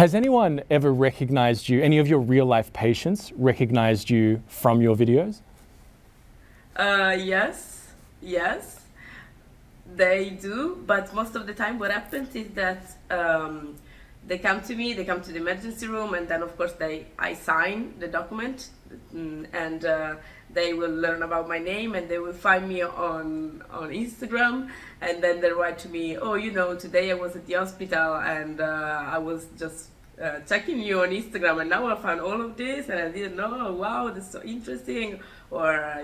Has anyone ever recognized you, any of your real life patients recognized you from your videos? Yes, they do. But most of the time, what happens is that they come to me, they come to the emergency room, and then of course I sign the document, and they will learn about my name, and they will find me on Instagram, and then they write to me, oh, today I was at the hospital, and I was just checking you on Instagram, and now I found all of this, and I didn't know. Oh, wow, that's so interesting. Or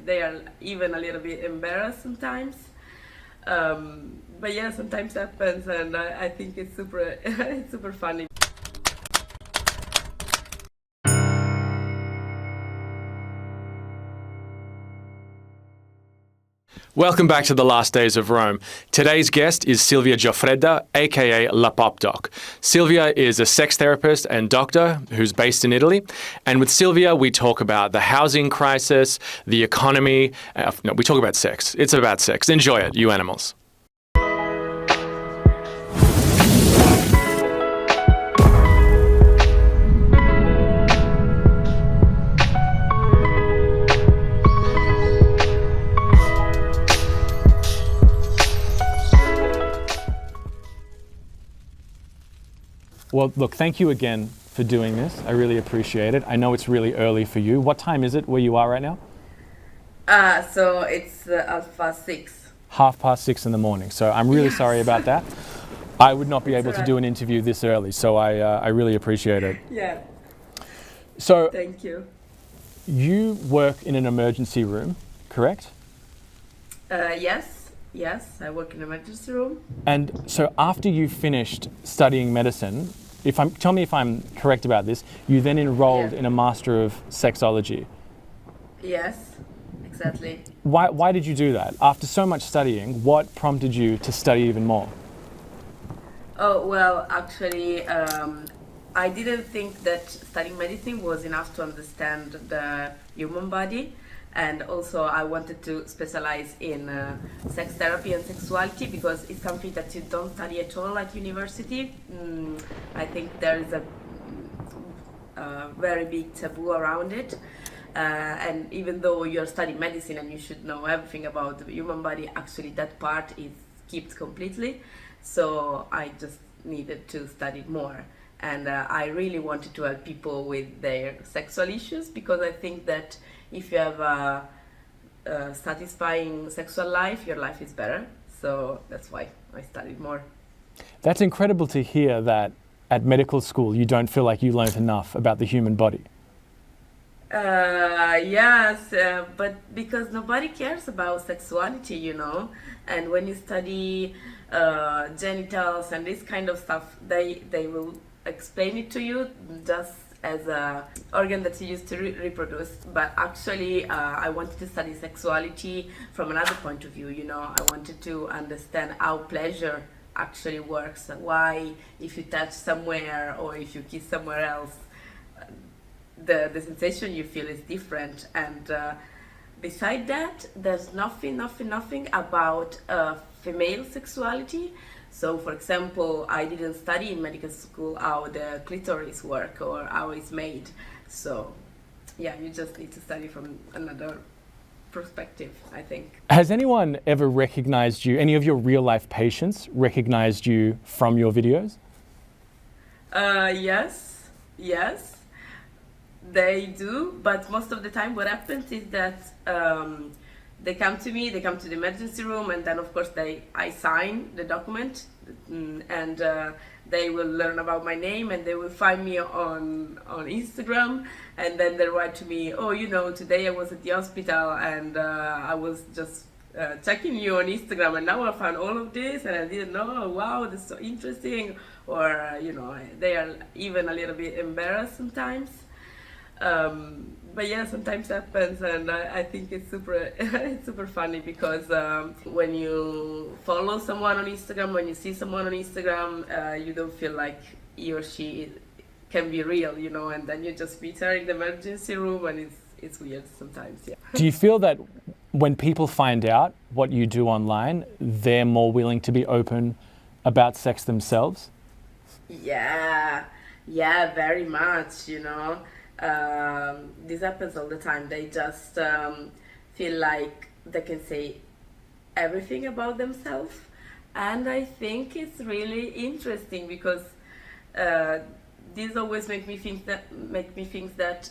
they are even a little bit embarrassed sometimes. But yeah, sometimes happens, and I think it's super it's super funny. Welcome back to the Last Days of Rome. Today's guest is Silvia Gioffreda, aka La Pop Doc. Silvia is a sex therapist and doctor who's based in Italy. And with Silvia, we talk about the housing crisis, the economy. No, we talk about sex. It's about sex. Enjoy it, you animals. Well, look, thank you again for doing this. I really appreciate it. I know it's really early for you. What time is it where you are right now? So it's 6:30. 6:30 in the morning. So I'm really sorry about that. I would not be able to do an interview this early, so I really appreciate it. Yeah. So thank you. You work in an emergency room, correct? Yes, I work in an emergency room. And so after you finished studying medicine, tell me if I'm correct about this, you then enrolled in a Master of Sexology. Yes, exactly. Why did you do that? After so much studying, what prompted you to study even more? Oh, well, actually, I didn't think that studying medicine was enough to understand the human body. And also I wanted to specialize in sex therapy and sexuality because it's something that you don't study at all at university. I think there is a very big taboo around it. And even though you're studying medicine and you should know everything about the human body, actually that part is skipped completely. So I just needed to study more. And I really wanted to help people with their sexual issues because I think that if you have a satisfying sexual life, your life is better. So that's why I studied more. That's incredible to hear that at medical school you don't feel like you learned enough about the human body. Yes, but because nobody cares about sexuality, and when you study genitals and this kind of stuff, they will explain it to you just as a organ that you use to reproduce. But actually I wanted to study sexuality from another point of view. I wanted to understand how pleasure actually works, why if you touch somewhere or if you kiss somewhere else the sensation you feel is different. And beside that, there's nothing about female sexuality. So, for example, I didn't study in medical school how the clitoris work or how it's made. So, yeah, you just need to study from another perspective, I think. Has anyone ever recognized you, any of your real life patients recognized you from your videos? Yes, they do. But most of the time what happens is that they come to me, they come to the emergency room, and then of course I sign the document, and they will learn about my name, and they will find me on Instagram, and then they write to me, oh, today I was at the hospital, and I was just checking you on Instagram, and now I found all of this, and I didn't know. Oh, wow, that's so interesting. Or they are even a little bit embarrassed sometimes. But yeah, sometimes happens, and I think it's super funny because when you follow someone on Instagram, when you see someone on Instagram, you don't feel like he or she can be real, and then you just meet her in the emergency room, and it's weird sometimes. Yeah. Do you feel that when people find out what you do online, they're more willing to be open about sex themselves? Yeah, yeah, very much, you know. This happens all the time. They just feel like they can say everything about themselves. And I think it's really interesting because uh, these always make me think that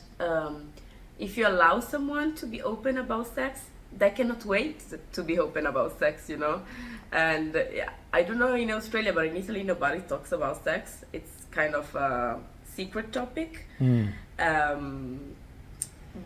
if you allow someone to be open about sex, they cannot wait to be open about sex, you know. And yeah, I don't know in Australia, but in Italy nobody talks about sex. It's kind of a secret topic. Um,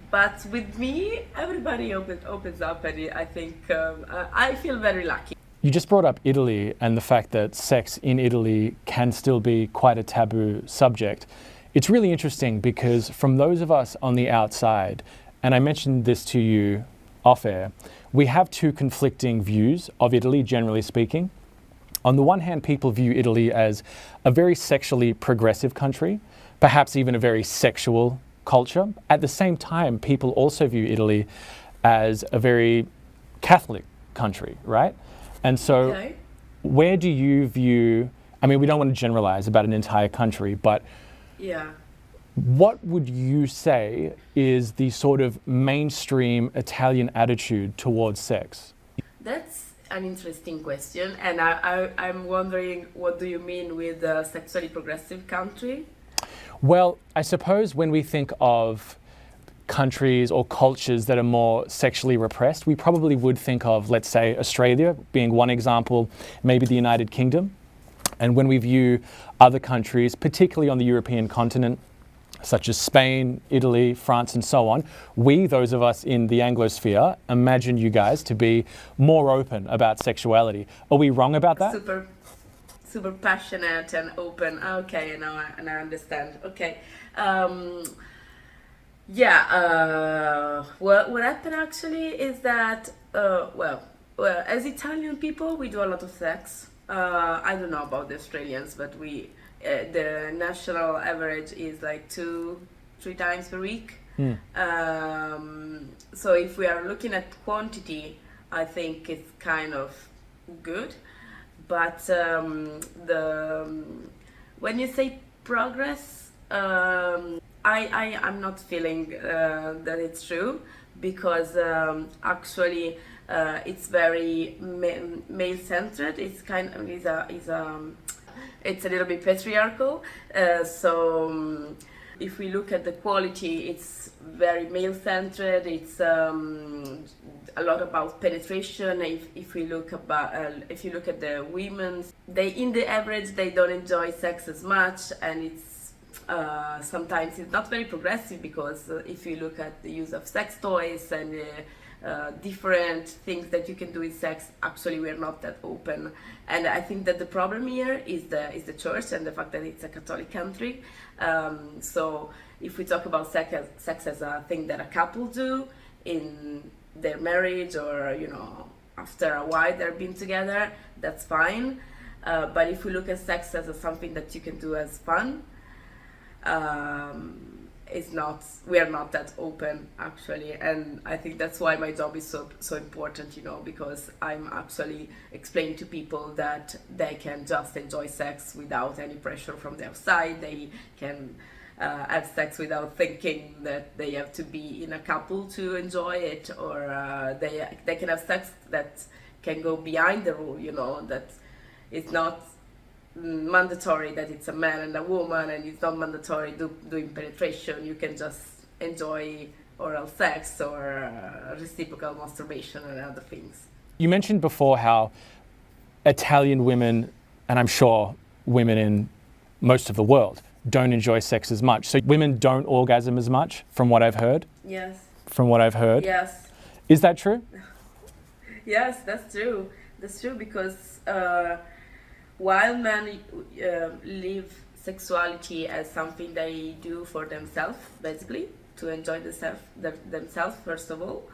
but with me, everybody opens up, and I think I feel very lucky. You just brought up Italy and the fact that sex in Italy can still be quite a taboo subject. It's really interesting because from those of us on the outside, and I mentioned this to you off air, we have two conflicting views of Italy, generally speaking. On the one hand, people view Italy as a very sexually progressive country, perhaps even a very sexual culture. At the same time, people also view Italy as a very Catholic country, right? And so, Okay. where do you view, I mean, we don't want to generalize about an entire country, but Yeah. what would you say is the sort of mainstream Italian attitude towards sex? That's an interesting question, and I'm wondering what do you mean with a sexually progressive country? Well, I suppose when we think of countries or cultures that are more sexually repressed, we probably would think of, let's say, Australia being one example, maybe the United Kingdom. And when we view other countries, particularly on the European continent, such as Spain, Italy, France, and so on, we, those of us in the Anglosphere, imagine you guys to be more open about sexuality. Are we wrong about that? Super passionate and open. Okay, and I understand. Okay. Um, yeah. What happened actually is that well, as Italian people, we do a lot of sex. I don't know about the Australians, but we the national average is like 2-3 times per week. So if we are looking at quantity, I think it's kind of good. But when you say progress, I'm not feeling that it's true because actually it's very male centered. It's kind of it's a little bit patriarchal. If we look at the quality, it's very male centered. It's a lot about penetration. If you look at the women, they in the average they don't enjoy sex as much, and it's sometimes it's not very progressive because if you look at the use of sex toys and different things that you can do with sex, actually we're not that open. And I think that the problem here is the church and the fact that it's a Catholic country. So if we talk about sex as a thing that a couple do in their marriage, or after a while they're been together, that's fine. But if we look at sex as something that you can do as fun, we are not that open actually. And I think that's why my job is so important, because I'm actually explaining to people that they can just enjoy sex without any pressure from the outside. They can have sex without thinking that they have to be in a couple to enjoy it, or they can have sex that can go behind the rule, that it's not mandatory that it's a man and a woman, and it's not mandatory doing penetration. You can just enjoy oral sex or reciprocal masturbation and other things. You mentioned before how Italian women, and I'm sure women in most of the world, don't enjoy sex as much. So women don't orgasm as much, from what I've heard. Yes. From what I've heard. Yes. Is that true? Yes, that's true. That's true because while men live sexuality as something they do for themselves, basically, to enjoy themselves, first of all,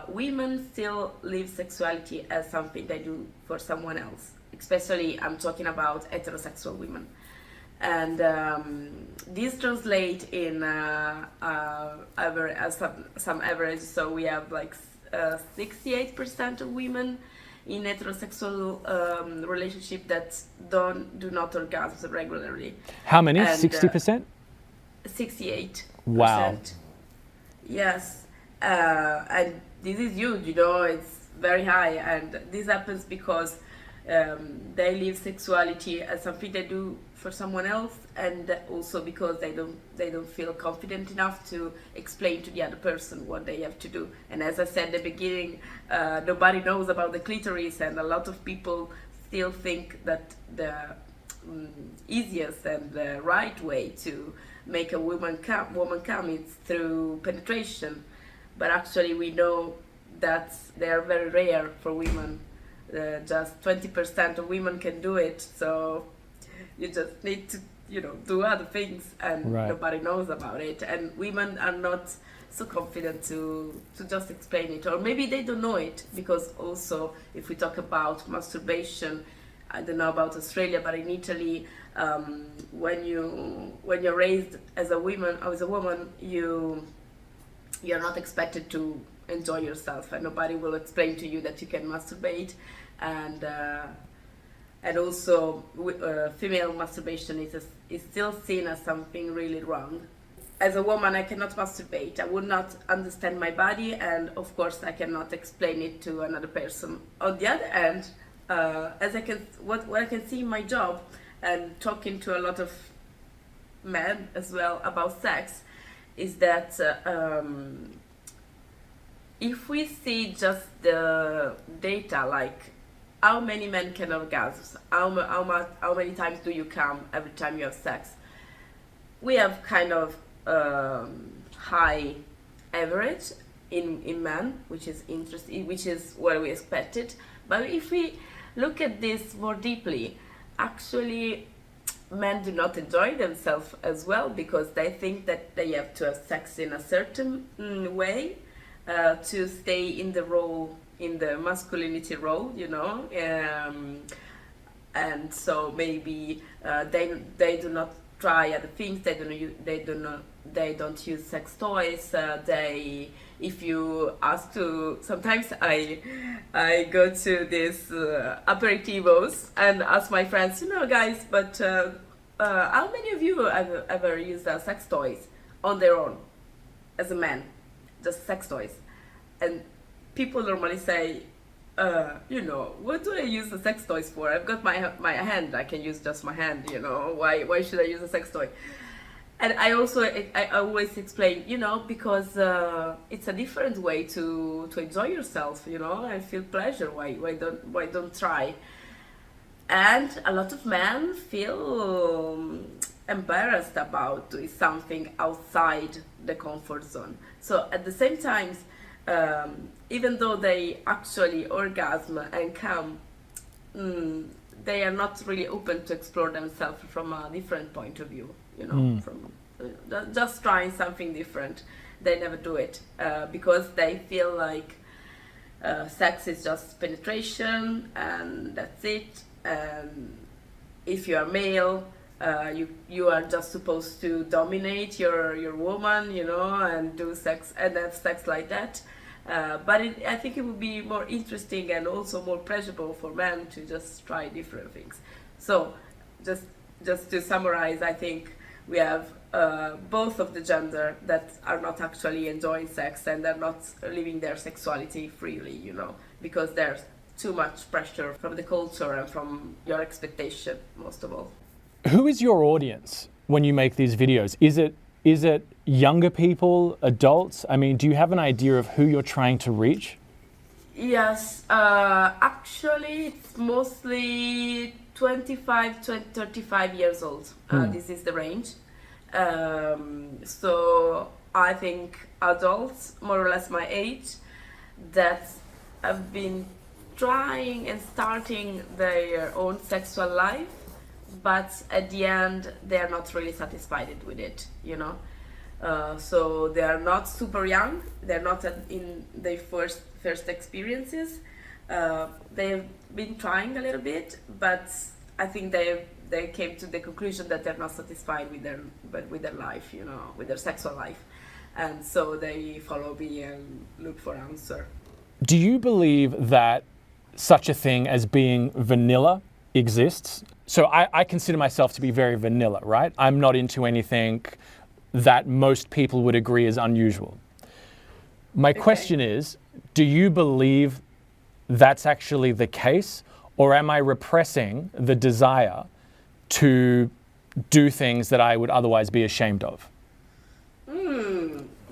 women still live sexuality as something they do for someone else. Especially, I'm talking about heterosexual women. And these translate in some average. So we have like 68% of women in heterosexual relationship that do not orgasm regularly. How many? And, 60%? 68%. Wow. Yes, and this is huge. It's very high, and this happens because they live sexuality as something they do for someone else, and also because they don't feel confident enough to explain to the other person what they have to do. And as I said at the beginning, nobody knows about the clitoris, and a lot of people still think that the easiest and the right way to make a woman come is through penetration, but actually we know that they are very rare for women. Just 20% of women can do it, so you just need to do other things, and Right. nobody knows about it, and women are not so confident to just explain it, or maybe they don't know it, because also if we talk about masturbation, I don't know about Australia, but in Italy, when you're raised as a woman, you're not expected to enjoy yourself, and nobody will explain to you that you can masturbate, and also female masturbation is still seen as something really wrong. As a woman, I cannot masturbate. I would not understand my body, and of course, I cannot explain it to another person. On the other hand, what I can see in my job, and talking to a lot of men as well about sex, is that if we see just the data, like how many men can orgasm, how many times do you come every time you have sex, we have kind of high average in men, which is interesting, which is what we expected. But if we look at this more deeply, actually men do not enjoy themselves as well, because they think that they have to have sex in a certain way to stay in the role, in the masculinity role, and so maybe they do not try other things. They don't use sex toys. If you ask to, sometimes I go to these aperitivos and ask my friends, guys, but how many of you have ever used sex toys on their own as a man, just sex toys? And people normally say, what do I use the sex toys for? I've got my hand, I can use just my hand, why should I use a sex toy? And I always explain, because it's a different way to enjoy yourself, and feel pleasure. Why don't try? And a lot of men feel embarrassed about doing something outside the comfort zone. So at the same time, even though they actually orgasm and come, they are not really open to explore themselves from a different point of view, from just trying something different. They never do it because they feel like sex is just penetration and that's it. And if you are male, you are just supposed to dominate your woman, and do sex and have sex like that. But I think it would be more interesting and also more pleasurable for men to just try different things. So, just to summarize, I think we have both of the gender that are not actually enjoying sex and they're not living their sexuality freely, because there's too much pressure from the culture and from your expectation, most of all. Who is your audience when you make these videos? Is it younger people, adults? I mean, do you have an idea of who you're trying to reach? Yes, actually it's mostly 25 to 35 years old. This is the range. So I think adults, more or less my age, that have been trying and starting their own sexual life, but at the end they are not really satisfied with it, so they are not super young, they're not in their first experiences. They've been trying a little bit, but I think they came to the conclusion that they're not satisfied with their life, with their sexual life, and so they follow me and look for answer. Do you believe that such a thing as being vanilla exists. So I consider myself to be very vanilla, right? I'm not into anything that most people would agree is unusual. My question is, do you believe that's actually the case, or am I repressing the desire to do things that I would otherwise be ashamed of?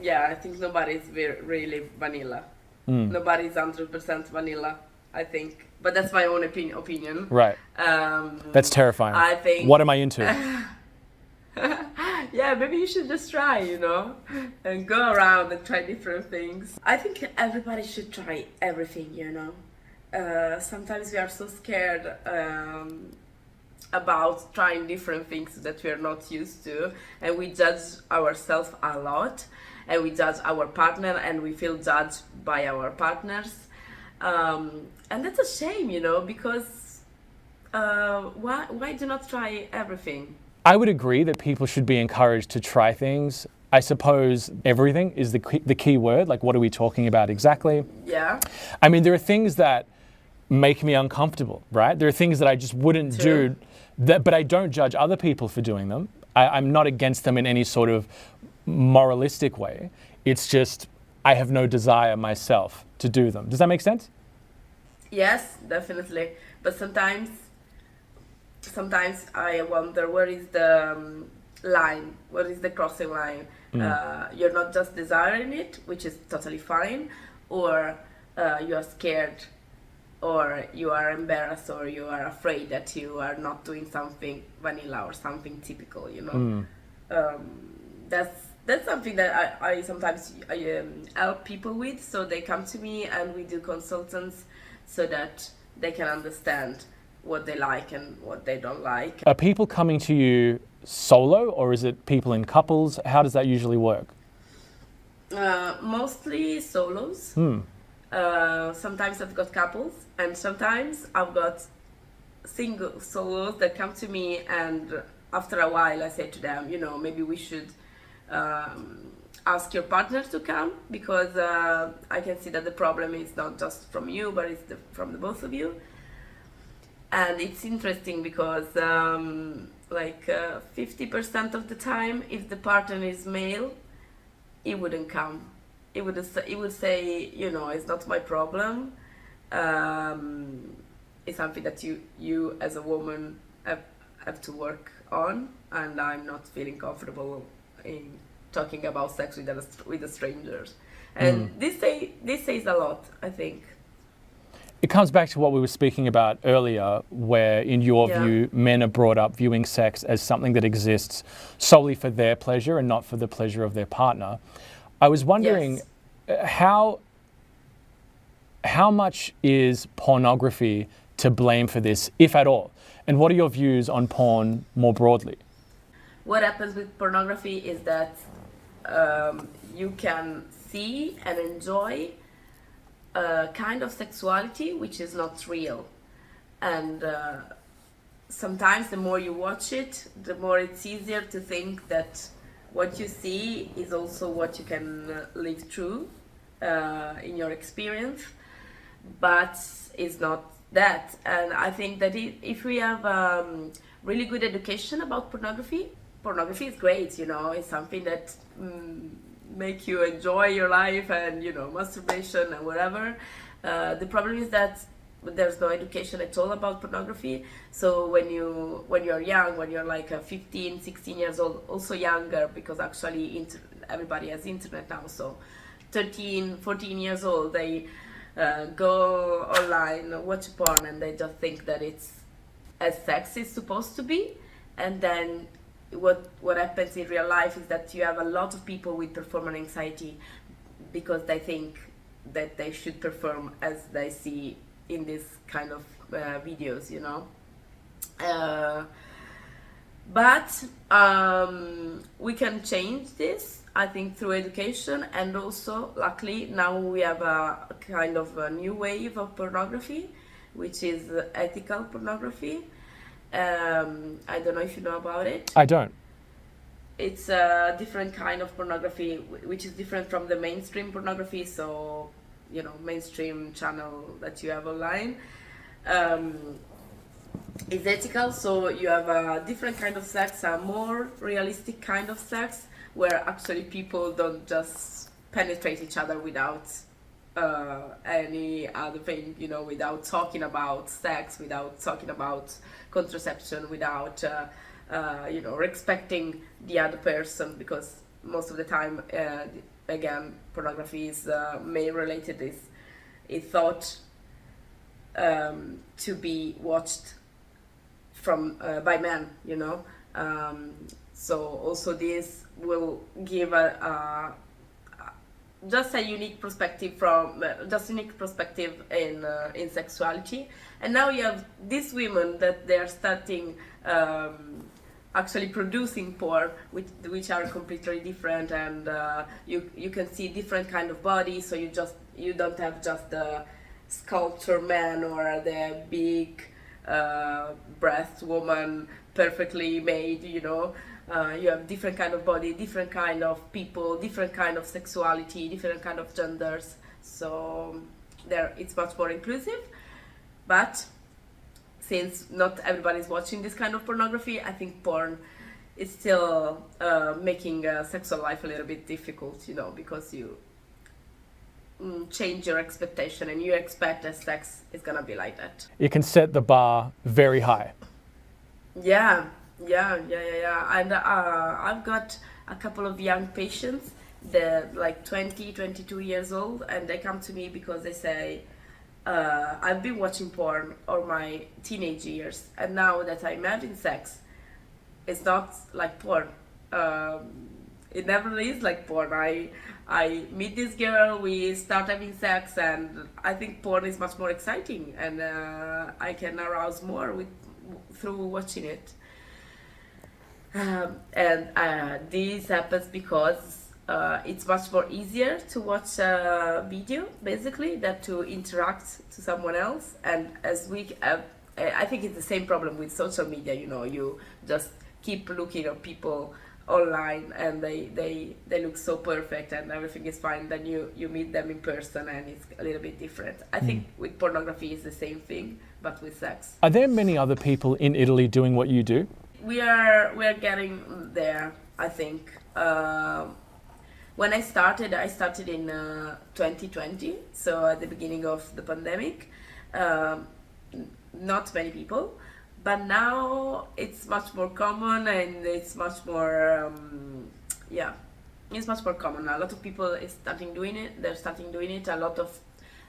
Yeah, I think nobody's really vanilla. Nobody's 100% vanilla, I think. But that's my own opinion. Right. That's terrifying. I think. What am I into? Yeah, maybe you should just try, and go around and try different things. I think everybody should try everything, Sometimes we are so scared about trying different things that we are not used to, and we judge ourselves a lot, and we judge our partner, and we feel judged by our partners. And that's a shame, because why do not try everything? I would agree that people should be encouraged to try things. I suppose everything is the key word. Like, what are we talking about exactly? Yeah. I mean, there are things that make me uncomfortable, right? There are things that I just wouldn't do, but I don't judge other people for doing them. I'm not against them in any sort of moralistic way. It's just I have no desire myself to do them. Does that make sense? Yes, definitely. But sometimes I wonder, where is the line? Where is the crossing line? You're not just desiring it, which is totally fine, or you are scared, or you are embarrassed, or you are afraid that you are not doing something vanilla or something typical, That's something that I sometimes help people with, so they come to me and we do consultants so that they can understand what they like and what they don't like. Are people coming to you solo, or is it people in couples? How does that usually work? Mostly solos. Sometimes I've got couples, and sometimes I've got single solos that come to me, and after a while I say to them, maybe we should ask your partner to come, because I can see that the problem is not just from you, but it's from the both of you. And it's interesting because 50% of the time, if the partner is male, he wouldn't come. He would say, it's not my problem. It's something that you as a woman have to work on, and I'm not feeling comfortable in talking about sex with the strangers. And this says a lot, I think. It comes back to what we were speaking about earlier, where in your view, men are brought up viewing sex as something that exists solely for their pleasure and not for the pleasure of their partner. I was wondering how much is pornography to blame for this, if at all? And what are your views on porn more broadly? What happens with pornography is that you can see and enjoy a kind of sexuality which is not real. And sometimes the more you watch it, the more it's easier to think that what you see is also what you can live through in your experience, but it's not that. And I think that if we have really good education about pornography is great, it's something that make you enjoy your life, and masturbation and whatever. The problem is that there's no education at all about pornography. So when you're young, when you're like 15, 16 years old, also younger, because actually everybody has internet now, so 13, 14 years old, they go online, watch porn, and they just think that it's as sex is supposed to be. And then what happens in real life is that you have a lot of people with performance anxiety, because they think that they should perform as they see in this kind of videos, but we can change this, I think, through education. And also, luckily, now we have a kind of a new wave of pornography, which is ethical pornography. I don't know if you know about it. I don't. It's a different kind of pornography, which is different from the mainstream pornography. So mainstream channel that you have online. It's ethical, so you have a different kind of sex, a more realistic kind of sex, where actually people don't just penetrate each other without any other thing, without talking about sex, without talking about contraception, without respecting the other person, because most of the time, again, pornography is main related is thought to be watched from by men, so also this will give just a unique perspective in sexuality. And now you have these women that they are starting actually producing porn, which are completely different, and you can see different kind of bodies. So you don't have just the sculpture man or the big breast woman, perfectly made. You have different kind of body, different kind of people, different kind of sexuality, different kind of genders. So it's much more inclusive. But since not everybody is watching this kind of pornography, I think porn is still making sexual life a little bit difficult, because you change your expectation and you expect that sex is gonna be like that. It can set the bar very high. Yeah. And I've got a couple of young patients, they're like 20, 22 years old, and they come to me because they say, I've been watching porn all my teenage years, and now that I'm having sex, it's not like porn. It never is like porn. I meet this girl, we start having sex, and I think porn is much more exciting, and I can arouse more through watching it. And this happens because it's much more easier to watch a video, basically, than to interact to someone else. And I think it's the same problem with social media. You just keep looking at people online, and they look so perfect and everything is fine. Then you meet them in person, and it's a little bit different. I think with pornography it's the same thing, but with sex. Are there many other people in Italy doing what you do? We are getting there, I think. When I started in 2020, so at the beginning of the pandemic. Not many people, but now it's much more common, and it's much more it's much more common. A lot of people is starting doing it. They're starting doing it. A lot of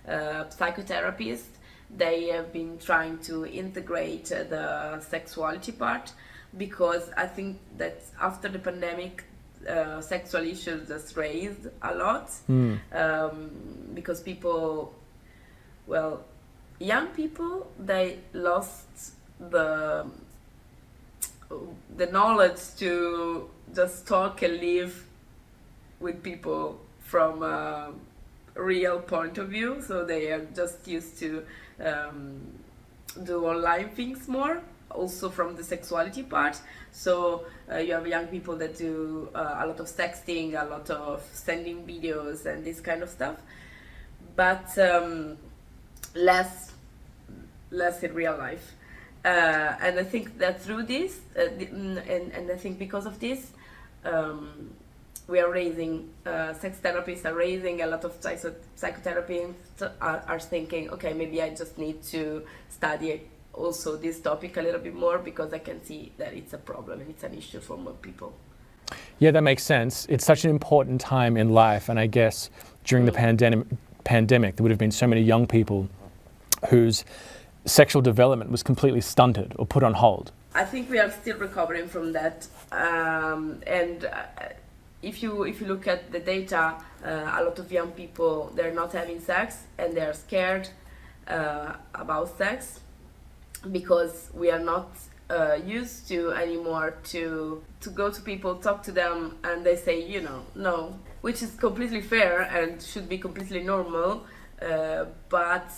psychotherapists, they have been trying to integrate the sexuality part, because I think that after the pandemic, sexual issues just raised a lot, because people, young people, they lost the knowledge to just talk and live with people from a real point of view, so they are just used to do online things more, also from the sexuality part. So you have young people that do a lot of sexting, a lot of sending videos and this kind of stuff, but less in real life. And I think that through this, and I think because of this, we are raising, sex therapists are raising, a lot of psychotherapists are thinking, okay, maybe I just need to study also this topic a little bit more, because I can see that it's a problem and it's an issue for more people. Yeah, that makes sense. It's such an important time in life, and I guess during the pandemic there would have been so many young people whose sexual development was completely stunted or put on hold. I think we are still recovering from that, and if you look at the data, a lot of young people, they're not having sex and they're scared about sex, because we are not used to anymore to go to people, talk to them, and they say, no, which is completely fair and should be completely normal, but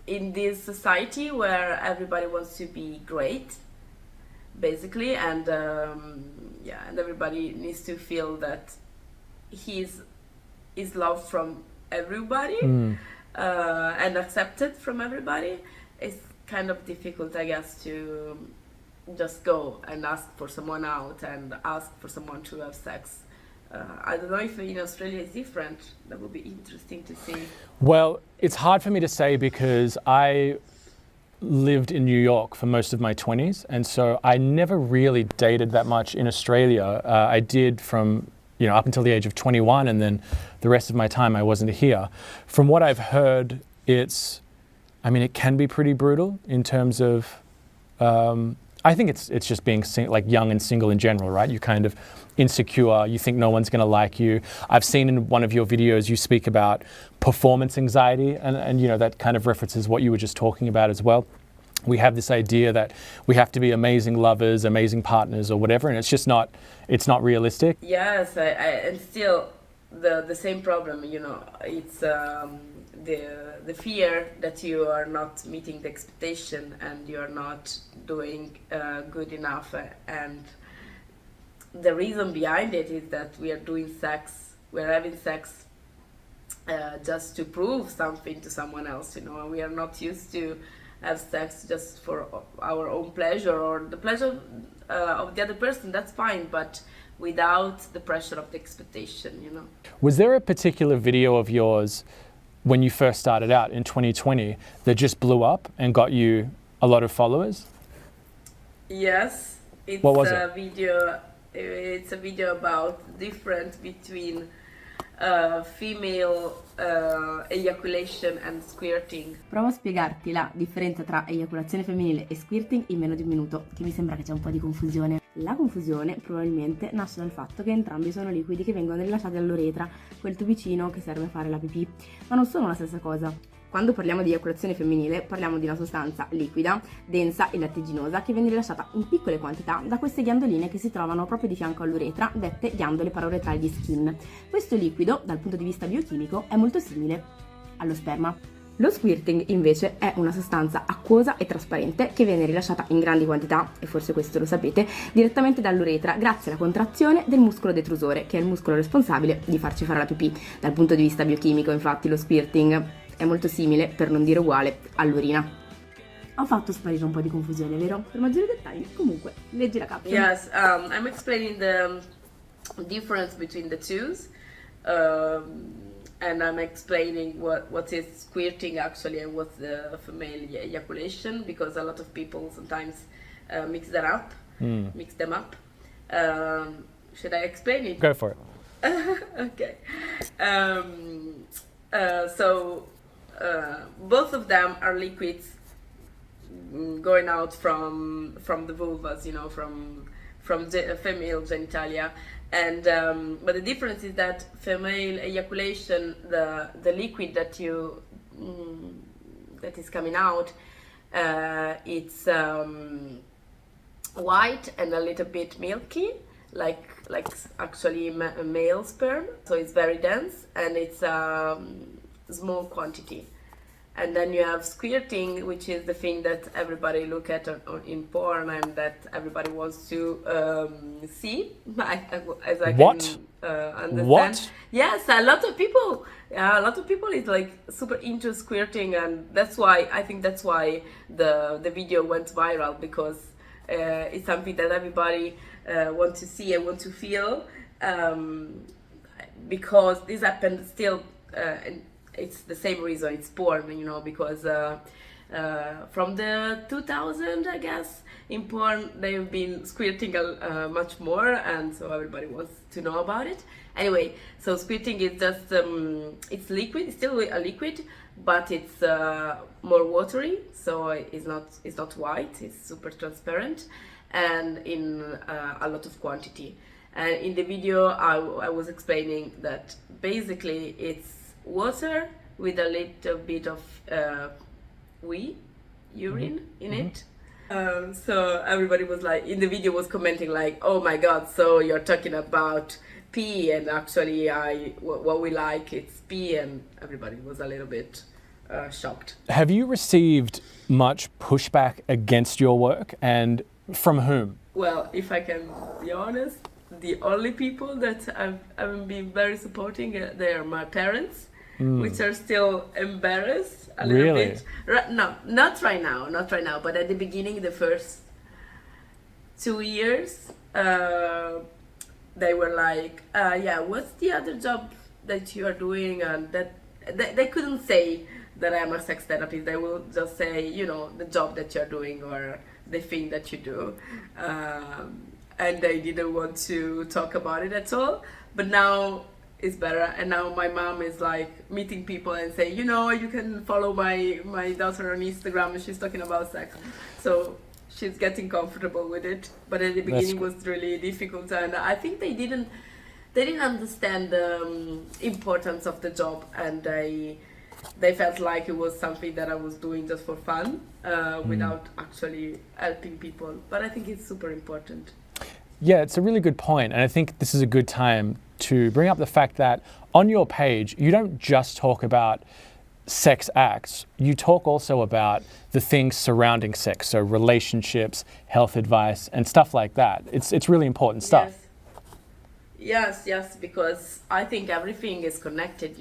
in this society where everybody wants to be great, basically, and and everybody needs to feel that he is loved from everybody and accepted from everybody, it's kind of difficult, I guess, to just go and ask for someone out and ask for someone to have sex. I don't know if in Australia it's different. That would be interesting to see. Well, it's hard for me to say because I lived in New York for most of my 20s, and so I never really dated that much in Australia. I did from up until the age of 21, and then the rest of my time I wasn't here. From what I've heard, it can be pretty brutal in terms of, I think it's just being young and single in general, right? You're kind of insecure, you think no one's going to like you. I've seen in one of your videos you speak about performance anxiety, and that kind of references what you were just talking about as well. We have this idea that we have to be amazing lovers, amazing partners or whatever, and it's not realistic. Yes, and still the same problem, it's the fear that you are not meeting the expectation and you are not doing good enough, and the reason behind it is that we're having sex just to prove something to someone else, and we are not used to have sex just for our own pleasure or the pleasure of the other person. That's fine, but without the pressure of the expectation, Was there a particular video of yours when you first started out in 2020 that just blew up and got you a lot of followers? Yes, what was it? It's a video about the difference between female ejaculation and squirting. Provo a spiegarti la differenza tra eiaculazione femminile e squirting in meno di un minuto, che mi sembra che c'è un po' di confusione. La confusione probabilmente nasce dal fatto che entrambi sono liquidi che vengono rilasciati all'uretra, quel tubicino che serve a fare la pipì, ma non sono la stessa cosa. Quando parliamo di eiaculazione femminile parliamo di una sostanza liquida, densa e lattiginosa che viene rilasciata in piccole quantità da queste ghiandoline che si trovano proprio di fianco all'uretra, dette ghiandole parauretrali di Skin. Questo liquido, dal punto di vista biochimico, è molto simile allo sperma. Lo squirting invece è una sostanza acquosa e trasparente che viene rilasciata in grandi quantità, e forse questo lo sapete, direttamente dall'uretra grazie alla contrazione del muscolo detrusore, che è il muscolo responsabile di farci fare la pipì. Dal punto di vista biochimico, infatti, lo squirting è molto simile, per non dire uguale, all'urina. Ho fatto sparire un po' di confusione, vero? Per maggiori dettagli, comunque, leggi la caption. Yes, I'm explaining the difference between the two, and I'm explaining what is squirting actually and what's the female ejaculation, because a lot of people sometimes mix them up. Should I explain it? Go for it. Okay. So both of them are liquids going out from the vulvas, from the female genitalia, and but the difference is that female ejaculation, the liquid that is coming out, it's white and a little bit milky, like actually male sperm. So it's very dense and it's small quantity. And then you have squirting, which is the thing that everybody look at in porn and that everybody wants to see, as I can understand. What? Yes, a lot of people is like super into squirting, and that's why the video went viral, because it's something that everybody want to see and want to feel, because this happened still. And it's the same reason, it's porn, because from the 2000, I guess, in porn they've been squirting much more, and so everybody wants to know about it. Anyway, so squirting is just it's liquid, it's still a liquid, but it's more watery, so it's not white, it's super transparent, and in a lot of quantity. And in the video I was explaining that basically it's water with a little bit of urine in it. So everybody was like, in the video was commenting like, oh my god, so you're talking about pee, and actually what we like it's pee, and everybody was a little bit shocked. Have you received much pushback against your work, and from whom? Well, if I can be honest, the only people that haven't been very supporting, they are my parents. which are still embarrassed a little Really? bit. No, not right now, but at the beginning, the first 2 years, they were like, yeah, what's the other job that you are doing? And that they couldn't say that I'm a sex therapist. They will just say, the job that you're doing or the thing that you do. And they didn't want to talk about it at all. But now it's better. And now my mom is like meeting people and saying, you can follow my daughter on Instagram. She's talking about sex. So she's getting comfortable with it, but at the beginning was really difficult, and I think they didn't understand the importance of the job, and they felt like it was something that I was doing just for fun, without actually helping people. But I think it's super important. Yeah, it's a really good point, and I think this is a good time to bring up the fact that on your page, you don't just talk about sex acts, you talk also about the things surrounding sex, so relationships, health advice, and stuff like that. It's really important stuff. Yes, because I think everything is connected,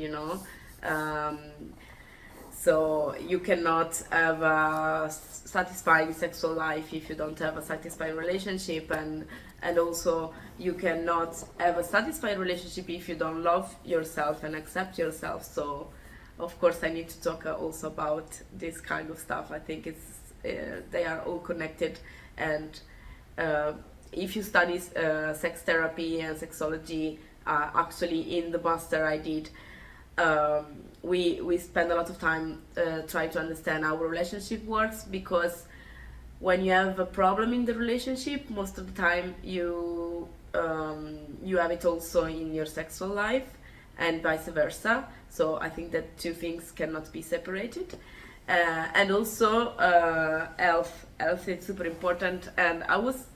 so you cannot have a satisfying sexual life if you don't have a satisfying relationship, and also you cannot have a satisfying relationship if you don't love yourself and accept yourself. So of course, I need to talk also about this kind of stuff. I think they are all connected, and if you study sex therapy and sexology, actually in the master I did, we spend a lot of time trying to understand how a relationship works, because when you have a problem in the relationship, most of the time you have it also in your sexual life, and vice versa. So I think that two things cannot be separated. And also health is super important. And I was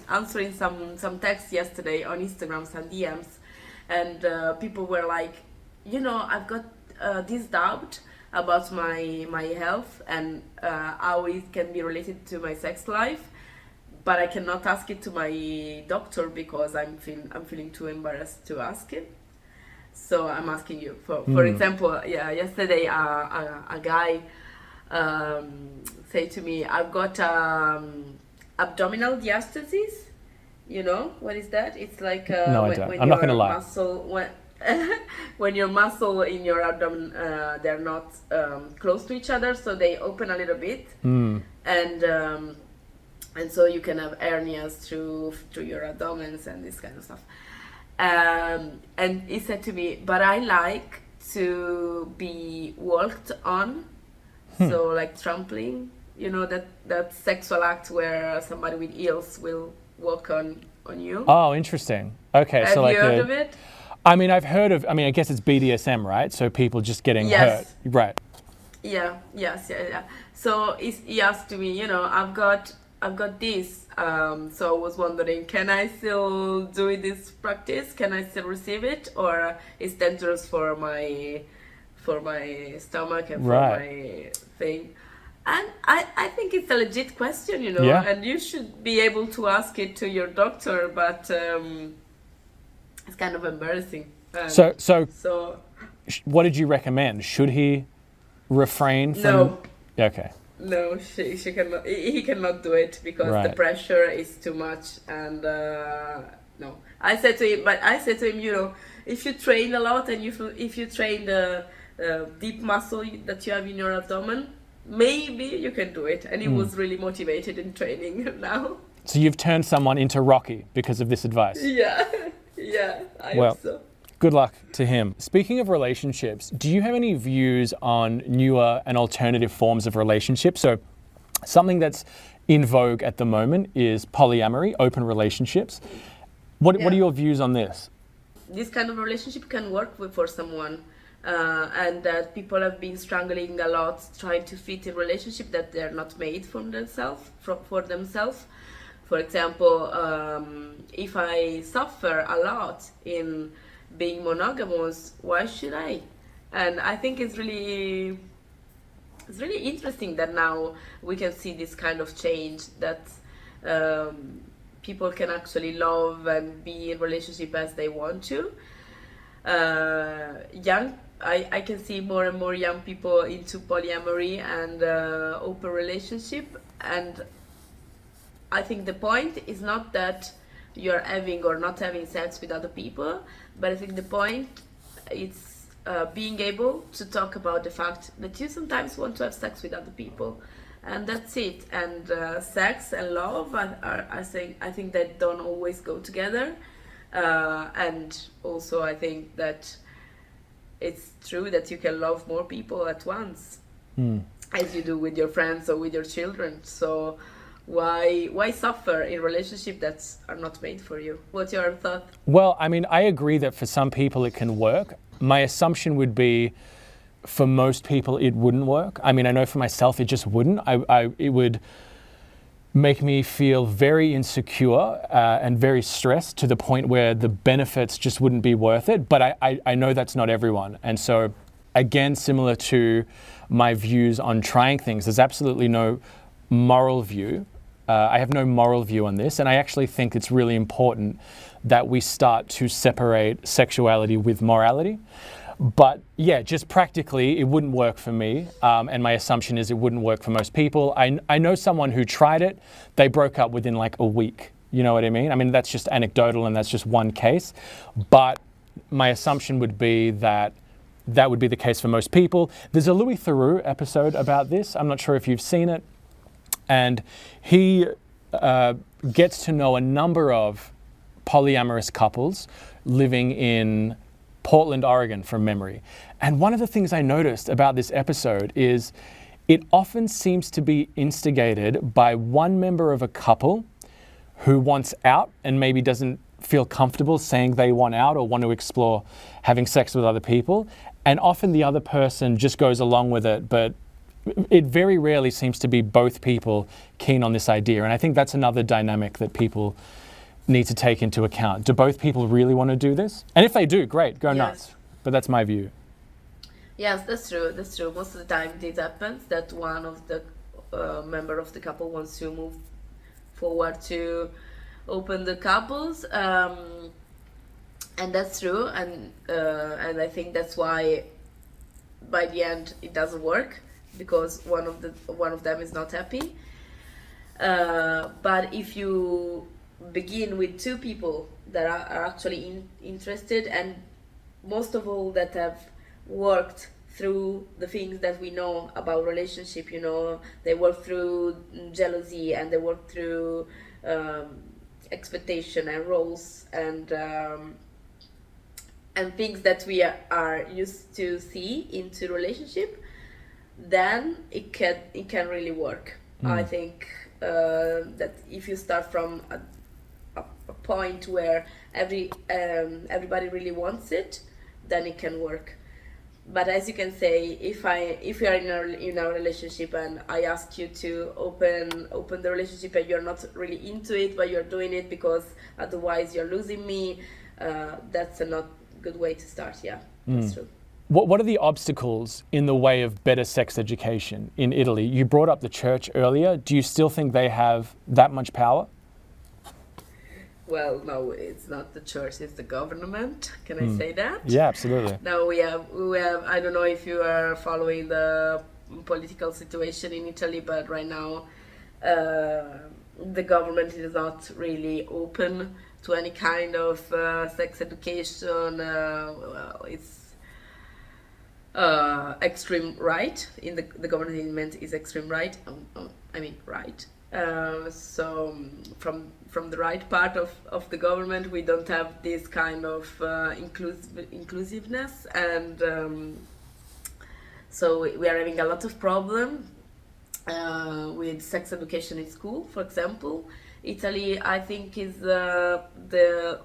answering some texts yesterday on Instagram, some DMs, and people were like, I've got this doubt about my health and how it can be related to my sex life, but I cannot ask it to my doctor because I'm feeling too embarrassed to ask it. So I'm asking you. For example, yesterday a guy said to me, I've got abdominal diastasis. You know what is that? It's like no, I don't. I'm not going to lie. When your muscle in your abdomen, they're not close to each other, so they open a little bit, and so you can have hernias through your abdomens and this kind of stuff. And he said to me, but I like to be walked on, so like trampling, that sexual act where somebody with heels will walk on you. Oh, interesting. Okay, have so like you heard of it? I mean, I've heard of. I mean, I guess it's BDSM, right? So people just getting hurt, right? Yeah. So he asked me, I've got this. So I was wondering, can I still do this practice? Can I still receive it, or it's dangerous for my stomach and for my thing? And I think it's a legit question, and you should be able to ask it to your doctor, but it's kind of embarrassing. So what did you recommend? Should he refrain from? No. Okay. No, she cannot. He cannot do it because the pressure is too much, and no. I said to him, if you train a lot and if you train the deep muscle that you have in your abdomen, maybe you can do it. And he was really motivated in training now. So you've turned someone into Rocky because of this advice. Yeah, I hope so. Good luck to him. Speaking of relationships, do you have any views on newer and alternative forms of relationships? So something that's in vogue at the moment is polyamory, open relationships. What are your views on this? This kind of relationship can work for someone, and that people have been struggling a lot trying to fit a relationship that they're not made for themselves. For example, if I suffer a lot in being monogamous, why should I? And I think it's really interesting that now we can see this kind of change, that people can actually love and be in relationship as they want to. Young I can see more and more young people into polyamory and open relationship, and I think the point is not that you're having or not having sex with other people, but I think the point is being able to talk about the fact that you sometimes want to have sex with other people, and that's it. And sex and love I think that don't always go together, and also I think that it's true that you can love more people at once, as you do with your friends or with your children. So why suffer in relationships that are not made for you? What's your thought? Well, I mean, I agree that for some people it can work. My assumption would be for most people it wouldn't work. I mean, I know for myself it just wouldn't. It would make me feel very insecure and very stressed to the point where the benefits just wouldn't be worth it. But I know that's not everyone. And so, again, similar to my views on trying things, there's absolutely no moral view. I have no moral view on this, and I actually think it's really important that we start to separate sexuality with morality. But yeah, just practically, it wouldn't work for me, and my assumption is it wouldn't work for most people. I know someone who tried it. They broke up within like a week. You know what I mean? I mean, that's just anecdotal, and that's just one case. But my assumption would be that that would be the case for most people. There's a Louis Theroux episode about this. I'm not sure if you've seen it. And he gets to know a number of polyamorous couples living in Portland, Oregon, from memory. And one of the things I noticed about this episode is it often seems to be instigated by one member of a couple who wants out and maybe doesn't feel comfortable saying they want out or want to explore having sex with other people. And often the other person just goes along with it, but it very rarely seems to be both people keen on this idea. And I think that's another dynamic that people need to take into account. Do both people really want to do this? And if they do, great, go nuts. But that's my view. Yes, that's true. That's true. Most of the time this happens, that one of the member of the couple wants to move forward to open the couples. And that's true. And I think that's why by the end it doesn't work, because one of them is not happy. But if you begin with two people that are actually interested, and most of all that have worked through the things that we know about relationship, you know, they work through jealousy and they work through expectation and roles and things that we are used to see into relationship, then it can really work. I think that if you start from a point where everybody really wants it, then it can work. But as you can say, if you are in a relationship and I ask you to open the relationship and you're not really into it, but you're doing it because otherwise you're losing me, that's a not good way to start. Yeah, that's true. What are the obstacles in the way of better sex education in Italy? You brought up the church earlier. Do you still think they have that much power? Well, no, it's not the church, it's the government. Can I say that? Yeah, absolutely. Now we have, I don't know if you are following the political situation in Italy, but right now the government is not really open to any kind of sex education. It's extreme right. In the government is extreme right. Right. So from the right part of the government, we don't have this kind of inclusiveness, and so we are having a lot of problem with sex education in school. For example, Italy, I think, is the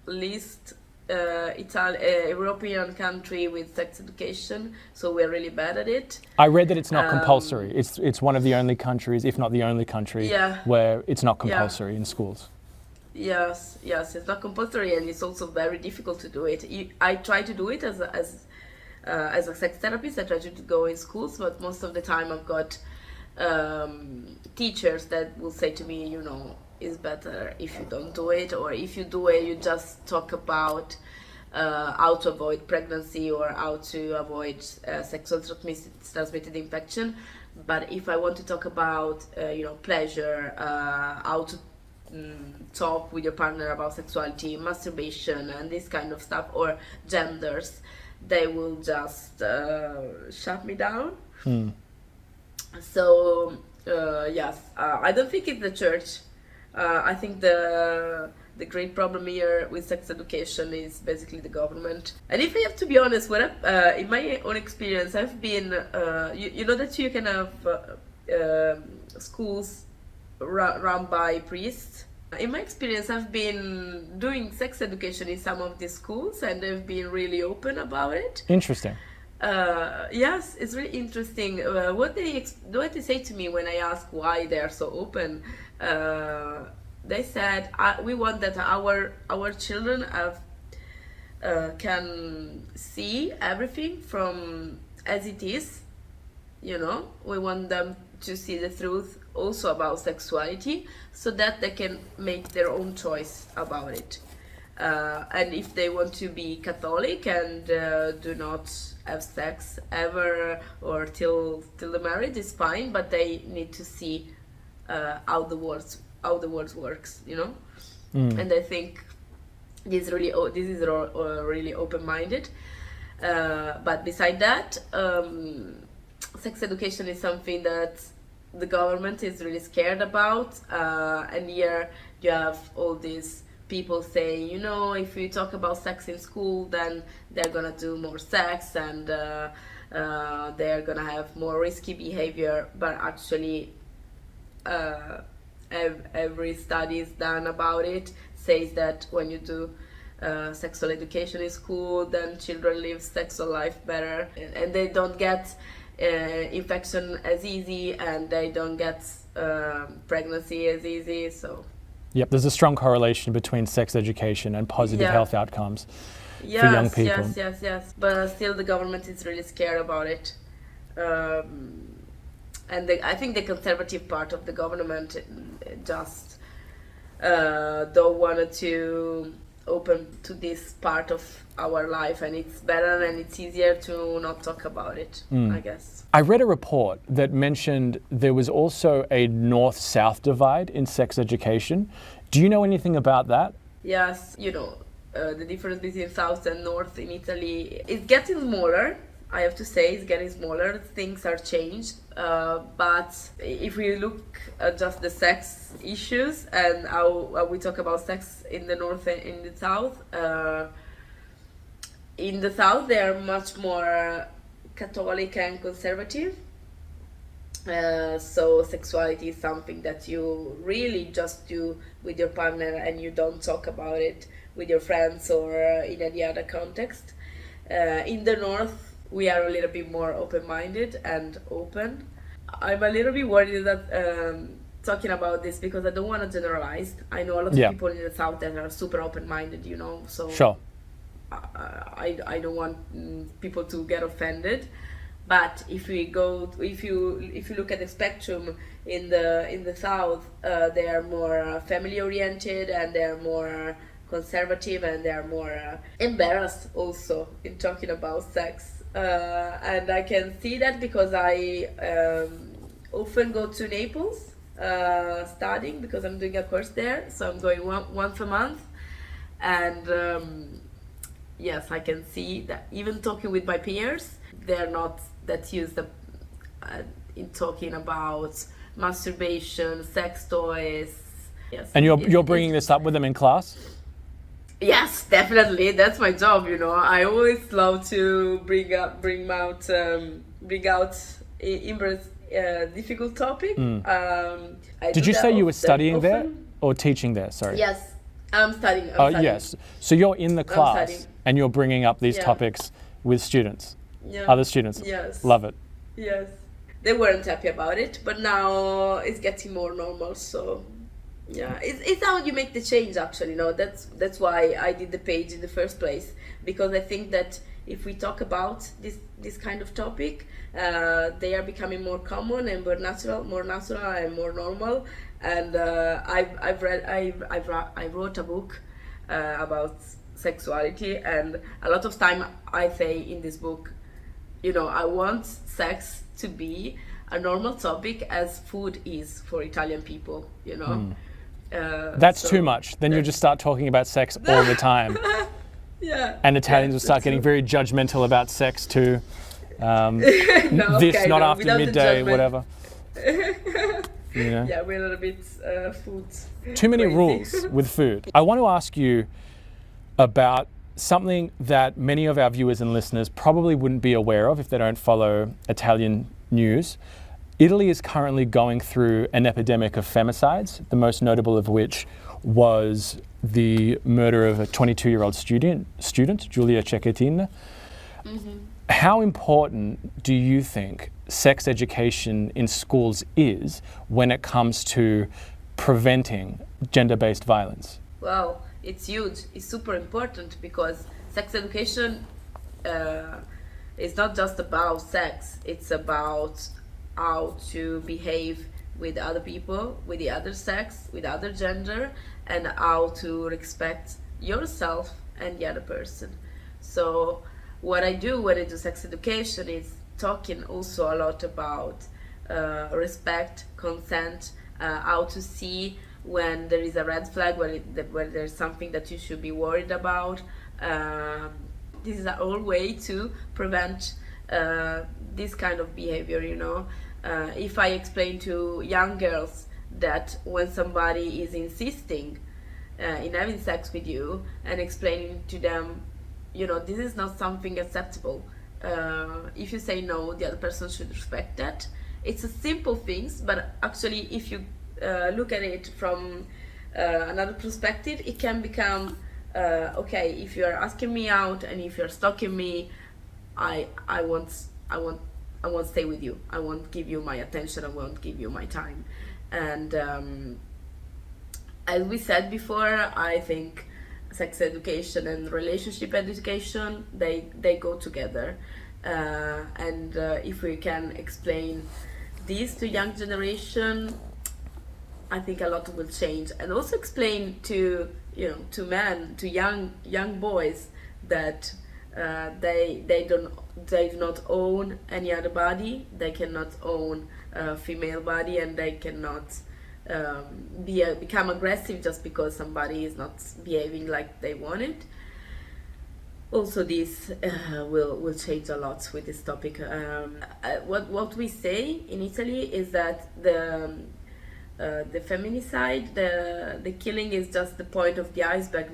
least European country with sex education, so we're really bad at it. I read that it's not compulsory. It's one of the only countries, if not the only country, where it's not compulsory in schools. Yes, it's not compulsory, and it's also very difficult to do it. I try to do it as a sex therapist. I try to go in schools, but most of the time I've got teachers that will say to me, you know, it's better if you don't do it, or if you do it, you just talk about how to avoid pregnancy or how to avoid sexual transmitted infection. But if I want to talk about pleasure, how to talk with your partner about sexuality, masturbation, and this kind of stuff, or genders, they will just shut me down. So yes, I don't think it's the church. I think the great problem here with sex education is basically the government. And if I have to be honest, in my own experience, I've been, you know that you can have schools run by priests. In my experience, I've been doing sex education in some of these schools, and they've been really open about it. Interesting. Yes, it's really interesting. What they say to me when I ask why they are so open, they said, we want that our children can see everything from as it is. We want them to see the truth also about sexuality, so that they can make their own choice about it. And if they want to be Catholic and do not have sex ever or till the marriage, is fine, but they need to see how the world works, And I think this is really open-minded. But beside that, sex education is something that the government is really scared about, and here you have all these people saying, if we talk about sex in school, then they're gonna do more sex, and they're gonna have more risky behavior. But actually, every study is done about it says that when you do sexual education in school, then children live sexual life better, and they don't get infection as easy, and they don't get pregnancy as easy. So yep, there's a strong correlation between sex education and positive health outcomes for young people. Yes. But still, the government is really scared about it. And I think the conservative part of the government just don't want to open to this part of our life, and it's better and it's easier to not talk about it, I guess. I read a report that mentioned there was also a north-south divide in sex education. Do you know anything about that? Yes, the difference between south and north in Italy is getting smaller. I have to say, it's getting smaller. Things are changed. But if we look at just the sex issues and how we talk about sex in the north and in the south, they are much more Catholic and conservative. So sexuality is something that you really just do with your partner, and you don't talk about it with your friends or in any other context. In the north, we are a little bit more open-minded and open. I'm a little bit worried that talking about this, because I don't want to generalize. I know a lot of people in the south that are super open-minded, so sure. I don't want people to get offended. But if you look at the spectrum in the south, they are more family-oriented, and they are more conservative, and they are more embarrassed also in talking about sex. And I can see that because I often go to Naples studying, because I'm doing a course there, so I'm going once a month. And yes, I can see that even talking with my peers, they're not that used in talking about masturbation, sex toys. Yes. And you're bringing this up with them in class? Yes, definitely. That's my job. I always love to bring out difficult topic. Did you say you were studying there or teaching there? Sorry. Yes, I'm studying. Yes. So you're in the class and you're bringing up these topics with students, other students. Yes. Love it. Yes. They weren't happy about it, but now it's getting more normal. So. Yeah, it's how you make the change, actually. That's why I did the page in the first place, because I think that if we talk about this kind of topic, they are becoming more common and more natural and more normal. And I wrote a book about sexuality, and a lot of time I say in this book, I want sex to be a normal topic as food is for Italian people, That's too much. Then you'll just start talking about sex all the time. Yeah. And Italians will start getting very judgmental about sex too. Not after midday, whatever. Yeah, we're a little bit food. Too many crazy. rules with food. I want to ask you about something that many of our viewers and listeners probably wouldn't be aware of if they don't follow Italian news. Italy is currently going through an epidemic of femicides, the most notable of which was the murder of a 22-year-old student, Giulia Cecchettin. Mm-hmm. How important do you think sex education in schools is when it comes to preventing gender-based violence? Well, it's huge. It's super important because sex education is not just about sex. It's about how to behave with other people, with the other sex, with other gender, and how to respect yourself and the other person. So what I do when I do sex education is talking also a lot about respect, consent, how to see when there is a red flag, when there's something that you should be worried about. This is a whole way to prevent this kind of behavior, If I explain to young girls that when somebody is insisting in having sex with you and explaining to them, this is not something acceptable. If you say no, the other person should respect that. It's a simple things, but actually if you look at it from another perspective, it can become okay, if you're asking me out and if you're stalking me, I won't stay with you. I won't give you my attention. I won't give you my time. And as we said before, I think sex education and relationship education, they go together. And if we can explain this to young generation, I think a lot will change. And also explain to men, to young boys, that they do not own any other body. They cannot own a female body, and they cannot become aggressive just because somebody is not behaving like they want it. Also, this will change a lot with this topic. What we say in Italy is that the feminicide, the killing is just the point of the iceberg.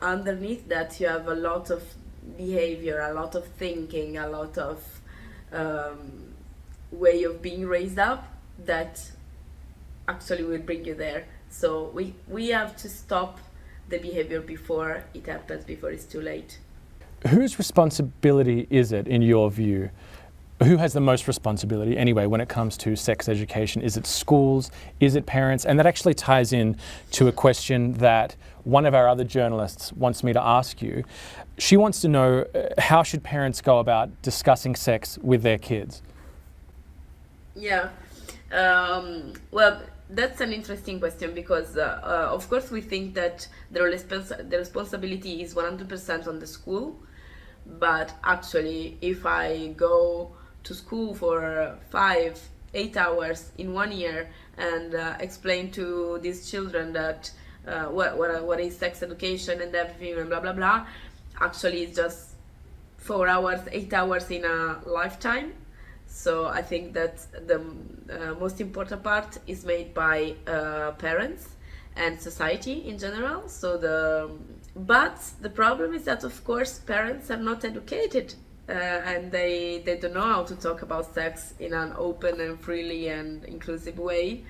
Underneath that you have a lot of behavior, a lot of thinking, a lot of way of being raised up that actually will bring you there. So we have to stop the behavior before it happens, before it's too late. Whose responsibility is it, in your view? Who has the most responsibility anyway when it comes to sex education? Is it schools? Is it parents? And that actually ties in to a question that one of our other journalists wants me to ask you. She wants to know, how should parents go about discussing sex with their kids? Yeah, well, that's an interesting question because, of course, we think that the responsibility is 100% on the school. But actually, if I go to school for 5-8 hours in 1 year and explain to these children that what is sex education and everything and blah blah blah, actually it's just 4 hours, 8 hours in a lifetime. So I think that the most important part is made by parents and society in general. But the problem is that, of course, parents are not educated and they don't know how to talk about sex in an open and freely and inclusive way.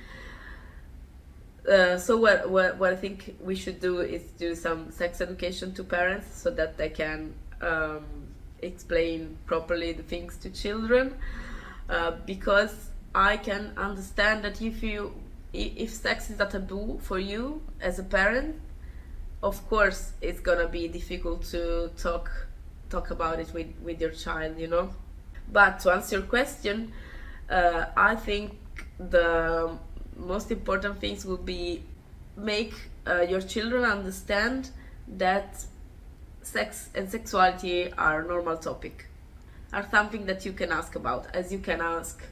So what I think we should do is do some sex education to parents so that they can explain properly the things to children. Because I can understand that if sex is a taboo for you as a parent, of course it's gonna be difficult to talk about it with your child, But to answer your question, I think the most important things would be make your children understand that sex and sexuality are a normal topic, are something that you can ask about, as you can ask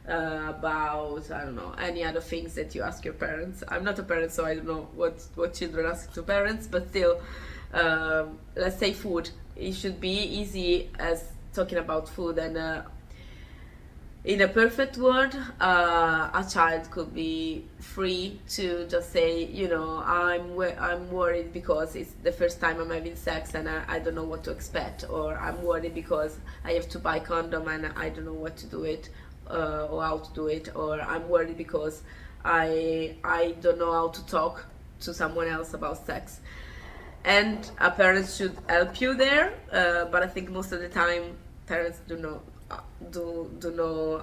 about, I don't know, any other things that you ask your parents. I'm not a parent, so I don't know what children ask to parents, but still, let's say food. It should be easy as talking about food, and in a perfect world, a child could be free to just say, I'm worried because it's the first time I'm having sex and I don't know what to expect, or I'm worried because I have to buy condom and I don't know what to do it, or how to do it, or I'm worried because I don't know how to talk to someone else about sex. And a parent should help you there, but I think most of the time parents do know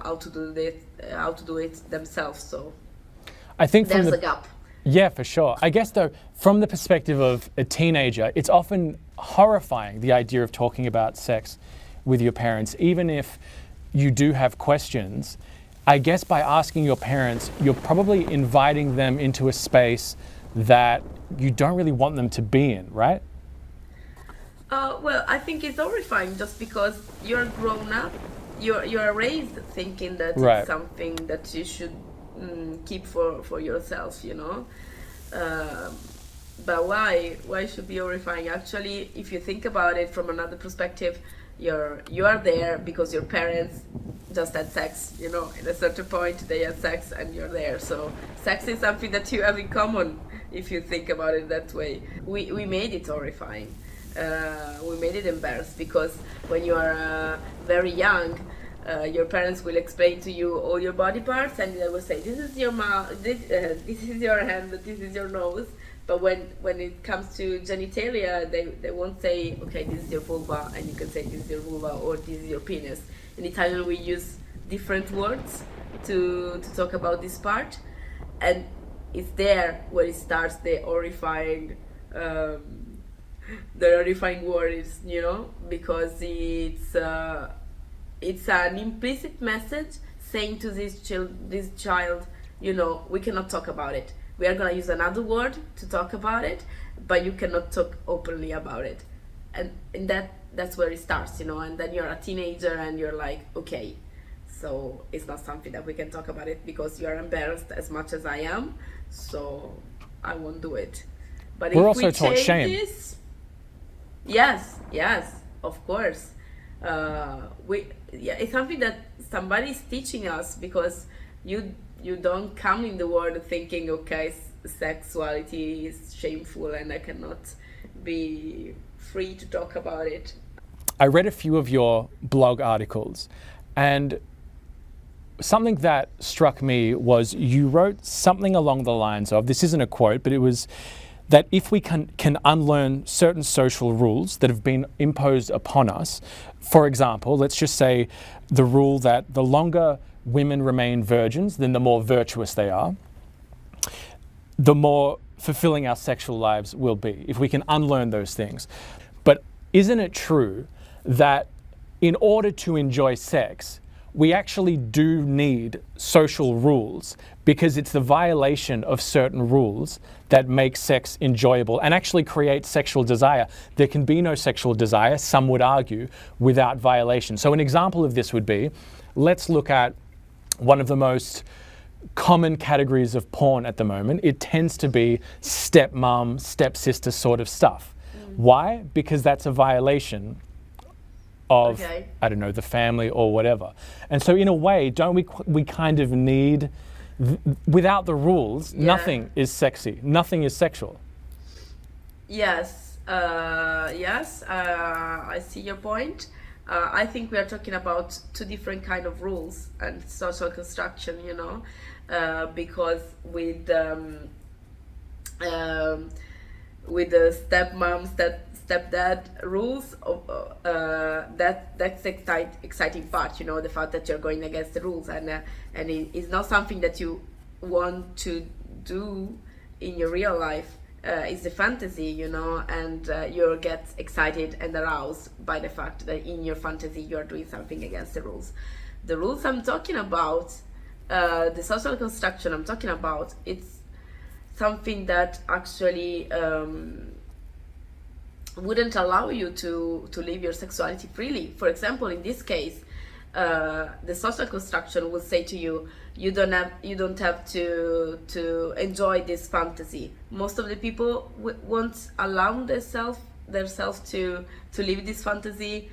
how to do it themselves. So I think there's a gap. Yeah, for sure. I guess though, from the perspective of a teenager, it's often horrifying, the idea of talking about sex with your parents, even if you do have questions. I guess by asking your parents, you're probably inviting them into a space that you don't really want them to be in, right? Well, I think it's horrifying just because you're grown up, you're raised thinking that Right. it's something that you should keep for yourself, But why should be horrifying? Actually, if you think about it from another perspective, you are there because your parents just had sex, at a certain point they had sex and you're there. So sex is something that you have in common if you think about it that way. We made it horrifying. We made it embarrassed because when you are very young, your parents will explain to you all your body parts and they will say, this is your mouth, this is your hand, this is your nose. But when it comes to genitalia, they won't say, okay, this is your vulva, and you can say this is your vulva or this is your penis. In Italian, we use different words to talk about this part, and it's there where it starts the horrifying words, because it's an implicit message saying to this child, we cannot talk about it. We are going to use another word to talk about it, but you cannot talk openly about it. And that's where it starts, and then you're a teenager and you're like, okay, so it's not something that we can talk about it because you're embarrassed as much as I am, so I won't do it. But We're if also we taught change shame. this, yes, of course. It's something that somebody is teaching us because you don't come in the world thinking, okay, sexuality is shameful and I cannot be free to talk about it. I read a few of your blog articles, and something that struck me was you wrote something along the lines of, this isn't a quote, but it was that if we can unlearn certain social rules that have been imposed upon us, for example, let's just say the rule that the longer women remain virgins, then the more virtuous they are, the more fulfilling our sexual lives will be, if we can unlearn those things. But isn't it true that in order to enjoy sex, we actually do need social rules, because it's the violation of certain rules that makes sex enjoyable and actually creates sexual desire? There can be no sexual desire, some would argue, without violation. So an example of this would be, let's look at one of the most common categories of porn at the moment. It tends to be stepmom, stepsister sort of stuff. Why? Because that's a violation of, I don't know, the family or whatever. And so in a way, don't we kind of need, without the rules, nothing is sexy, nothing is sexual. Yes, I see your point. I think we are talking about two different kind of rules and social construction, because with the stepmom, stepdad rules, that's exciting part, the fact that you're going against the rules, and it's not something that you want to do in your real life. It's a fantasy, and you get excited and aroused by the fact that in your fantasy you're doing something against the rules. The rules I'm talking about, the social construction I'm talking about, it's something that actually wouldn't allow you to live your sexuality freely. For example, in this case, the social construction will say to you, you don't have to enjoy this fantasy. Most of the people won't allow themselves to live this fantasy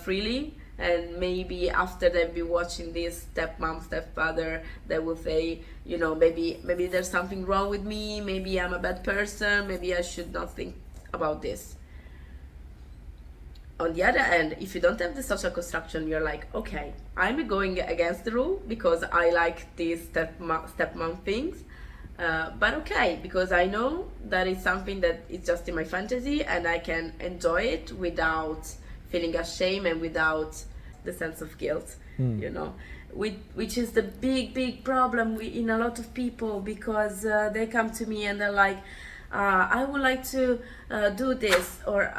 freely, and maybe after they've been watching this stepmom, stepfather, they will say, you know, maybe there's something wrong with me, maybe I'm a bad person, maybe I should not think about this. On the other hand, if you don't have the social construction, you're like, okay, I'm going against the rule because I like these stepmom things, but okay, because I know that it's something that is just in my fantasy and I can enjoy it without feeling ashamed and without the sense of guilt, you know, which is the big problem in a lot of people, because they come to me and they're like, I would like to do this or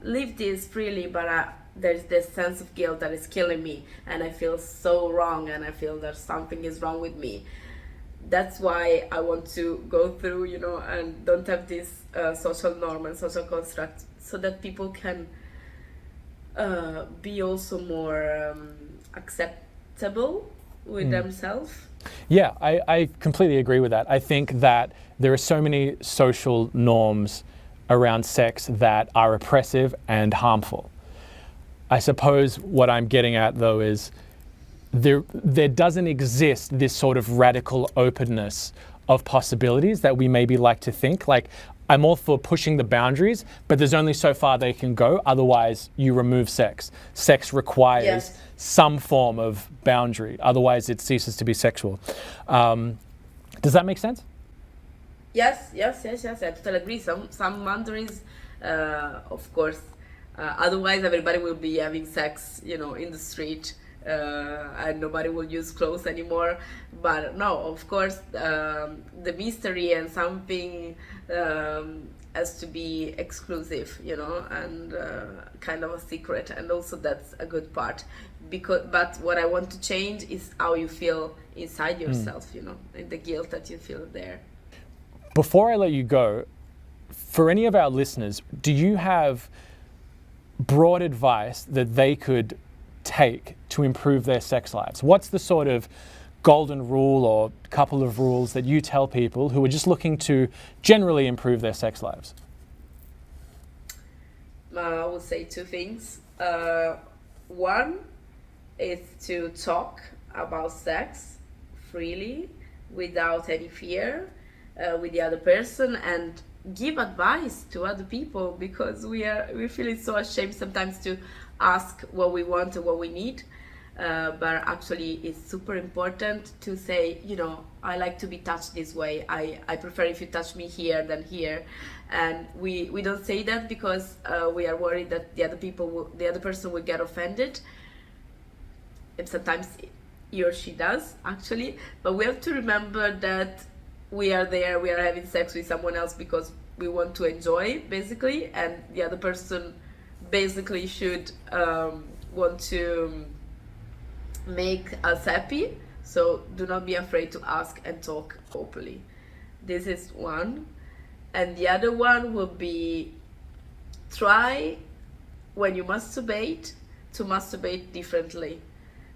live this freely, but there's this sense of guilt that is killing me, and I feel so wrong, and I feel that something is wrong with me. That's why I want to go through, you know, and don't have this social norm and social construct, so that people can be also more acceptable with themselves. Yeah, I completely agree with that. I think that there are so many social norms around sex that are oppressive and harmful. I suppose what I'm getting at, though, is there doesn't exist this sort of radical openness of possibilities that we maybe like to think. Like, I'm all for pushing the boundaries, but there's only so far they can go. Otherwise, you remove sex. Sex requires some form of boundary. Otherwise, it ceases to be sexual. Does that make sense? Yes, I totally agree. Some boundaries, of course. Otherwise, everybody will be having sex, you know, in the street, and nobody will use clothes anymore. But no, of course, the mystery and something has to be exclusive, you know, and kind of a secret. And also, that's a good part. But what I want to change is how you feel inside yourself, you know, and the guilt that you feel there. Before I let you go, for any of our listeners, do you have broad advice that they could take to improve their sex lives? What's the sort of golden rule or couple of rules that you tell people who are just looking to generally improve their sex lives? I would say two things. One is to talk about sex freely without any fear with the other person, and give advice to other people, because we feel so ashamed sometimes to ask what we want or what we need, but actually it's super important to say, you know, I like to be touched this way, I prefer if you touch me here than here. And we don't say that because we are worried that the other person will get offended, and sometimes he or she does actually, but we have to remember that we are having sex with someone else because we want to enjoy, basically, and the other person basically should want to make us happy. So do not be afraid to ask and talk openly. This is one. And the other one will be, try when you masturbate to masturbate differently.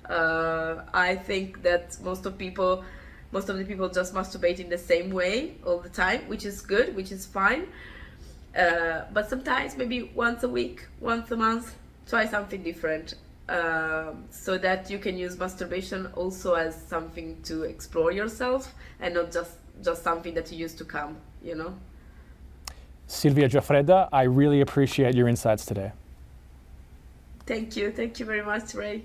I think that most of the people just masturbate in the same way all the time, which is good, which is fine. But sometimes maybe once a week, once a month, try something different, so that you can use masturbation also as something to explore yourself, and not just something that you use to come, you know. Silvia Gioffreda, I really appreciate your insights today. Thank you very much, Ray.